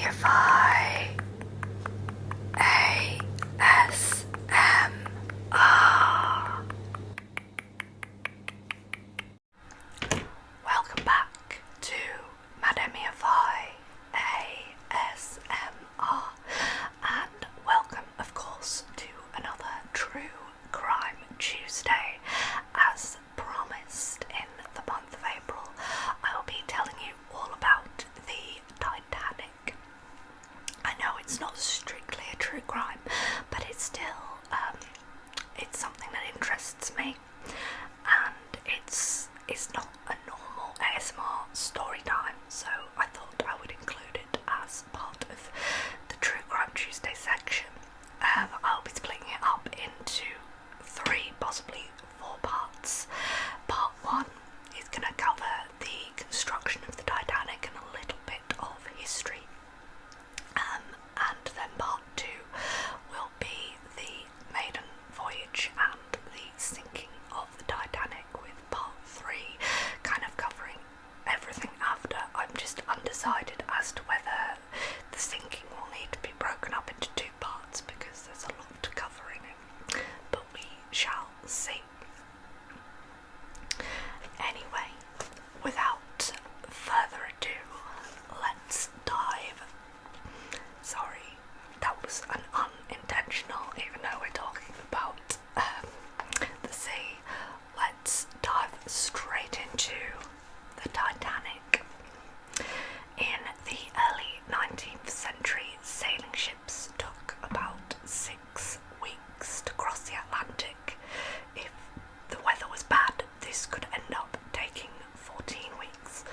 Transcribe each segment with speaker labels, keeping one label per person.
Speaker 1: MademmyifyASMR. Welcome back to MademmyifyASMR, and welcome, of course, to another True Crime Tuesday. As promised, in the month of April, I will be telling you all about the Titanic. I know it's not strictly a true crime, but it's still it's something that interests me, and it's not a normal ASMR story time, so I thought I would include it as part of the True Crime Tuesday section. I'll be splitting it up into 3, possibly 4 parts. Part 1 is going to cover the construction of the Titanic and a little bit of history. And then part 2 will be the maiden voyage and the sinking of the Titanic, with part 3 kind of covering everything after. I'm just undecided as to whether the sinking will need to be broken up into 2 parts because there's a lot to cover in it, but we shall see. Anyway, without further ado, let's dive. Sorry, that was an unintentional, even though we're talking about the sea. Let's dive straight into the Titanic. In the early 19th century, sailing ships took about 6 weeks to cross the Atlantic. If the weather was bad, this could end up taking 14 weeks.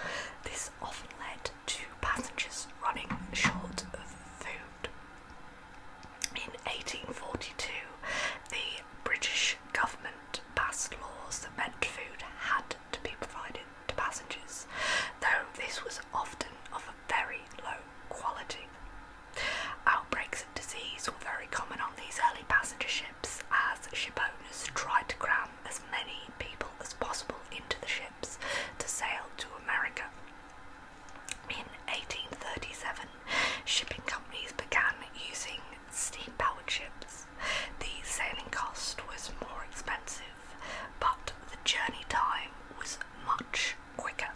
Speaker 1: This often led to passengers running short of food. In 1842, the British government passed laws that meant food had to be provided to passengers, though this was often of a very low quality. Outbreaks of disease were very common on these early passenger ships, as ship owners tried to cram as many people as possible into the ships to sail to America. In 1837, shipping companies began using steam-powered ships. The sailing cost was more expensive, but the journey time was much quicker.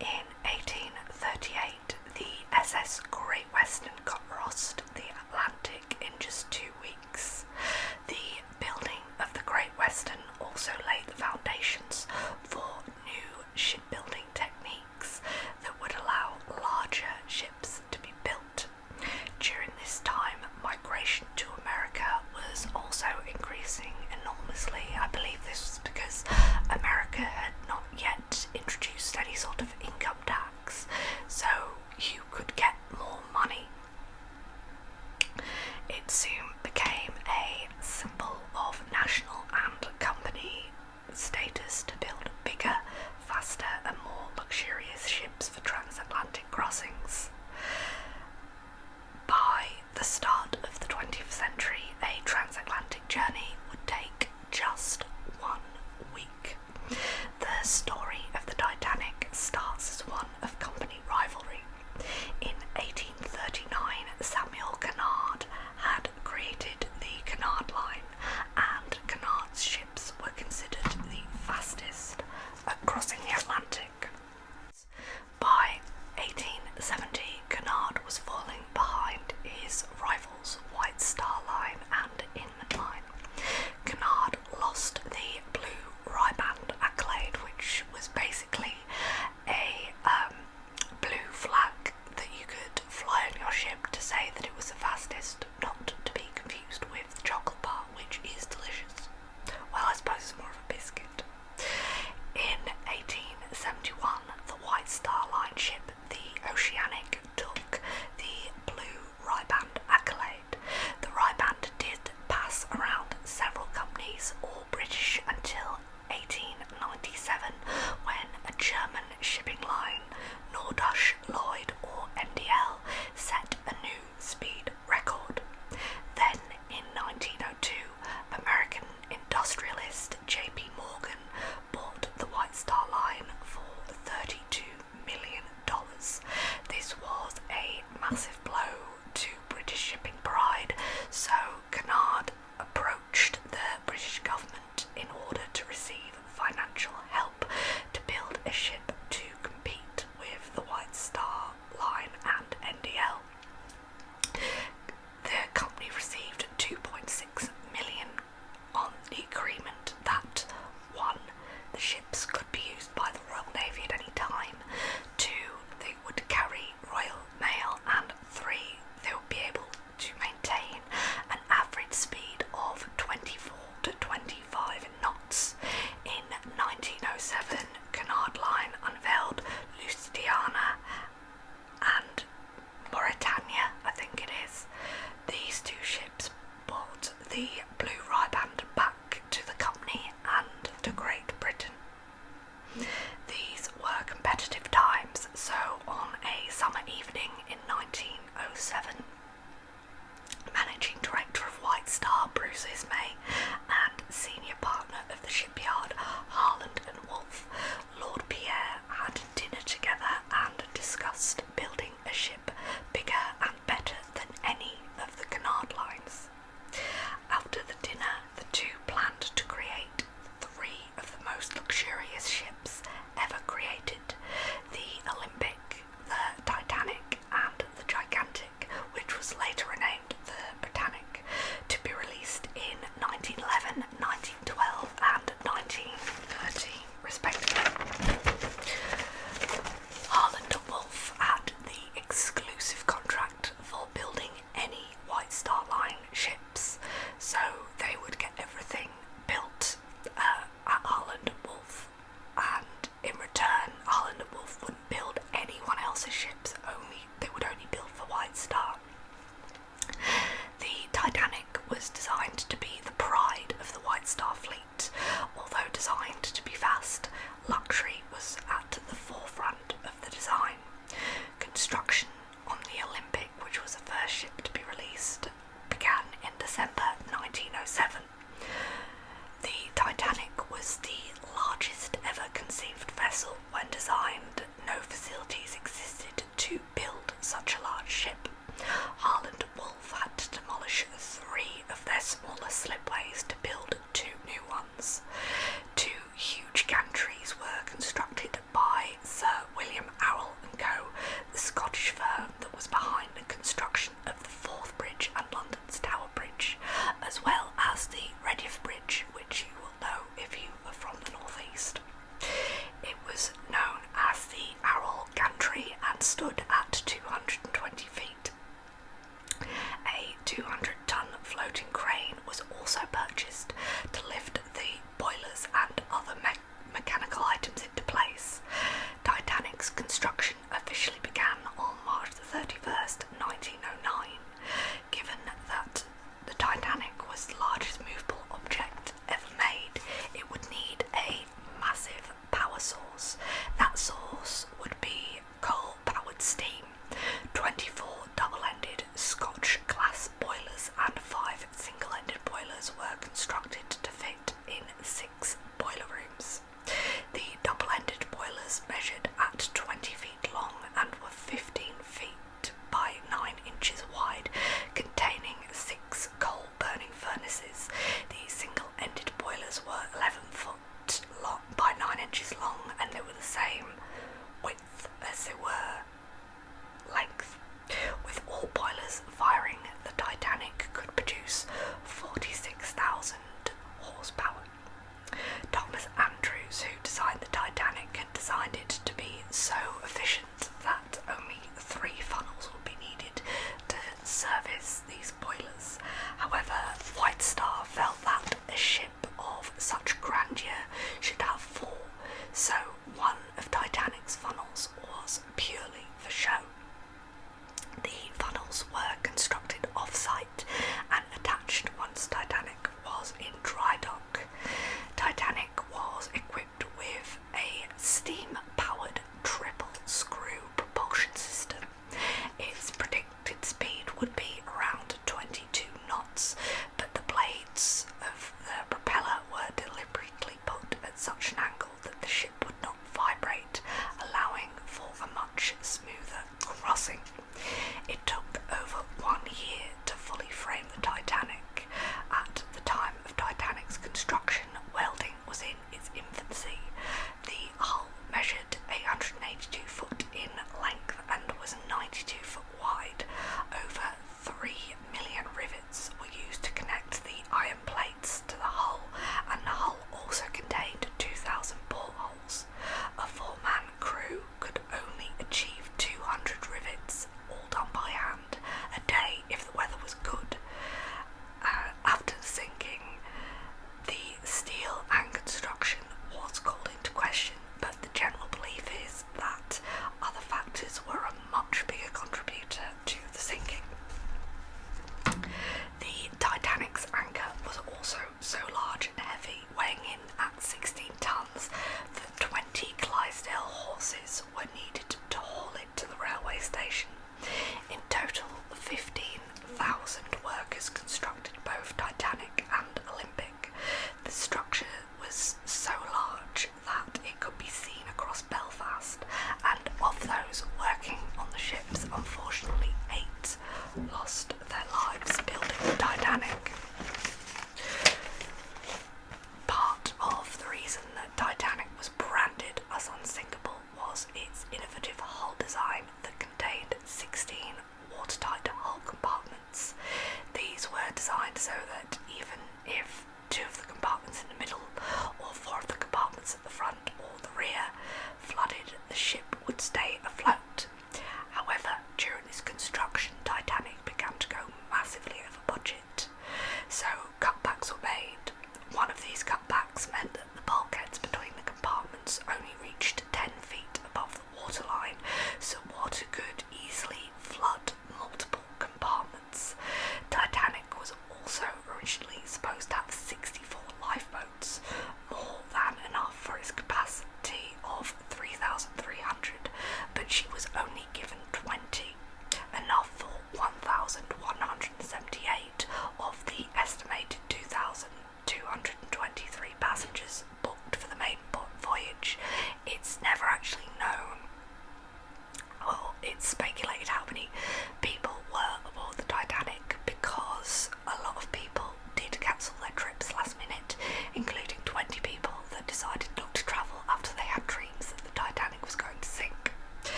Speaker 1: In 1838, the SS Great Western crossed the Atlantic in just 2 weeks. The building of the Great Western also laid the foundations for new shipbuilding techniques that would allow larger ships to be built. During this time, migration to America was also increasing enormously. I believe this was because America had not yet introduced any sort of income tax, so you could get more money. It soon became massive blow to British shipping pride, so Cunard approached the British government in order to receive financial help to build a ship to compete with the White Star Line and NDL. The company received 2.6 million on the agreement that 1. The ships could be used by the Royal Navy at any time, 2. They would carry Royal Mail, and 3. They would be able to maintain an average speed of 24 to 25 knots. In 1907, Cunard Line unveiled Lusitania and Mauretania, I think it is. These two ships brought the Blue Riband back to the company and to Great Britain. These were competitive times, so on a summer evening in 1907, managing director of White Star, Bruce Ismay, and senior partner of the shipyard, Harland and Wolff, Lord Pierre, had dinner together and discussed building a ship bigger and better than any of the Cunard lines. After the dinner, the two planned to create 3 of the most luxurious ships ever created: the Olympic, the Titanic, and the Gigantic, which was later renamed the Britannic, to be released in 1911, 1912, and 1913, respectively. Harland and Wolff had the exclusive contract for building any White Star Line ships, so they would get everything built at Harland and Wolff, and in return Harland and Wolff wouldn't build anyone else's ships, they would only build for White Star. The Titanic was designed to be the pride of the White Star fleet. Although designed to be fast, luxury was at the forefront of the design. Construction on the Olympic, which was the first ship to be released, began in December 1907. The Titanic was the largest ever conceived vessel when designed. No facilities existed to build such a large ship. Harland and Wolff had to demolish 3 of their smaller slipways to build 2 new ones. 2 huge gantries were constructed by Sir William Arrol and Co., the Scottish firm that was behind the construction of the Forth Bridge and London's Tower Bridge, as well as the Redhiff Bridge, which you will know if you are from the northeast. It was known as the Arrol Gantry and stood at 220 feet. A 200-ton floating crane was also purchased to lift the boilers and other mechanical items into place. Titanic's construction officially began on March the 31st, 1909. Given that the Titanic was the largest movable object ever made, it would need a massive power source. That source would be coal-powered steam. 24 double-ended Scotch-class boilers and 5 single-ended boilers were constructed to fit in 6 boiler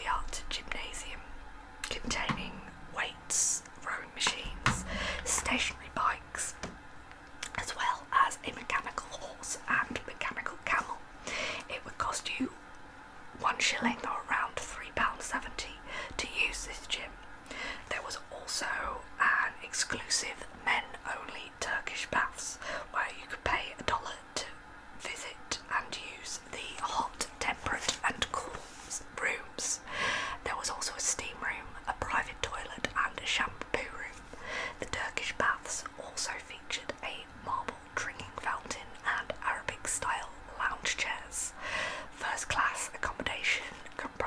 Speaker 1: state-of-the-art gymnasium containing weights, rowing machines, stationary bikes, as well as a mechanical horse and mechanical camel. It would cost you £1 or around £3.70 to use this gym. There was also an exclusive men-only Turkish baths where you could pay $1 to visit and use the hot, temperate and cool rooms. There was also a steam room, a private toilet and a shampoo room. The Turkish baths also featured a marble drinking fountain and Arabic-style lounge chairs. First-class accommodation comprised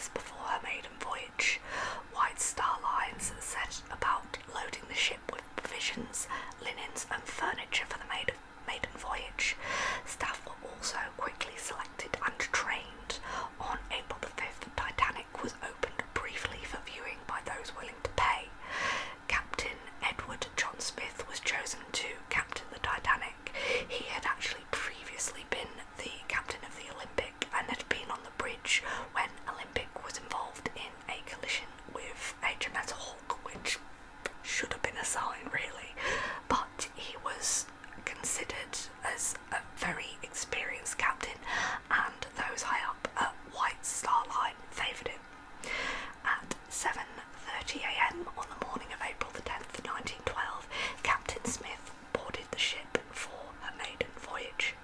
Speaker 1: days before her maiden voyage, White Star Line set about loading the ship with provisions, linens and furniture for the maiden voyage. Staff were also quickly selected and trained. On April the 5th, the Titanic was opened briefly for viewing by those willing to pay. Captain Edward John Smith was chosen to captain the Titanic. He had actually previously been the captain of the Olympic and had been on the bridge when Olympic was involved in a collision with HMS Hawke, which should have been a sign really, but he was considered as a very experienced captain, and those high up at White Star Line favoured him. At 7:30 a.m. on the morning of April the 10th, 1912, Captain Smith boarded the ship for her maiden voyage.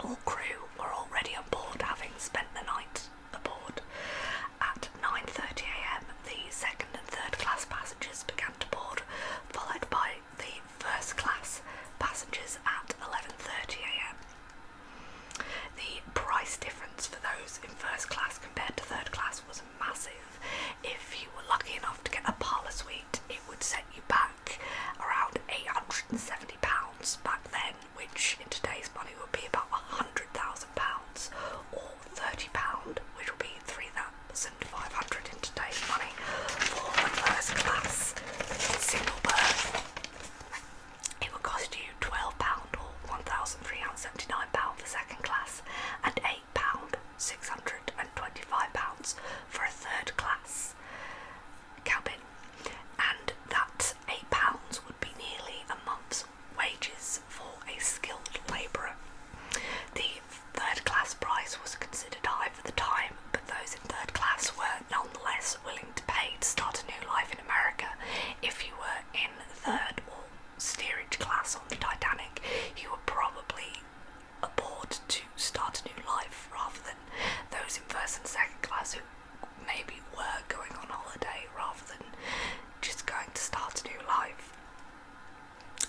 Speaker 1: All crew were already on board, having spent the night aboard. At 9:30 a.m, the second and third class passengers began to board, followed by the first class passengers at 11:30 a.m. The price difference for those in first class compared to third class was massive. If you were lucky enough to get a parlour suite, it would set you back around £870 back then, which in today's money would be about £100,000, or £30, which would be 3,500 in today's money for a first class single berth. It would cost you £12 or £1,379 for second class, and £8, £625 for a third class cabin, and that £8 would be nearly a month's wages for a skilled labourer. The third class price was considered high for the time, but those in third class were nonetheless willing to pay to start a new life in America. If you were in third or steerage class on the Titanic, you were probably aboard to start a new life, rather than those in first and second class who maybe were going on holiday rather than just going to start a new life.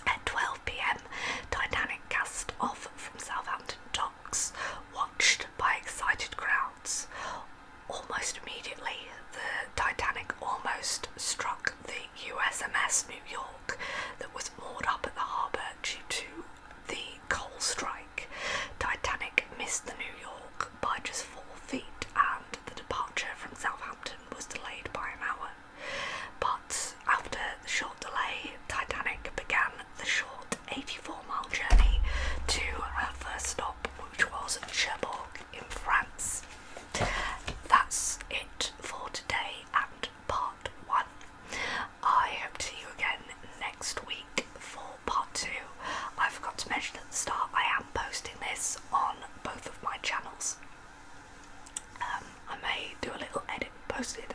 Speaker 1: At 12 p.m, Titanic cast off from Southampton docks, watched by excited crowds. Almost immediately, the Titanic almost struck the USMS New York that was moored up at the harbour due to the coal strike. Titanic missed the New York by just 4 feet, and the departure from Southampton was delayed by an hour. But after the short delay, Titanic began the short 84-mile journey to her first stop, which was Cherbourg in France. That's it for today and part 1. I hope to see you again next week for part 2. I forgot to mention at the start, I am posting this on both of my channels. I may do a little edit, post it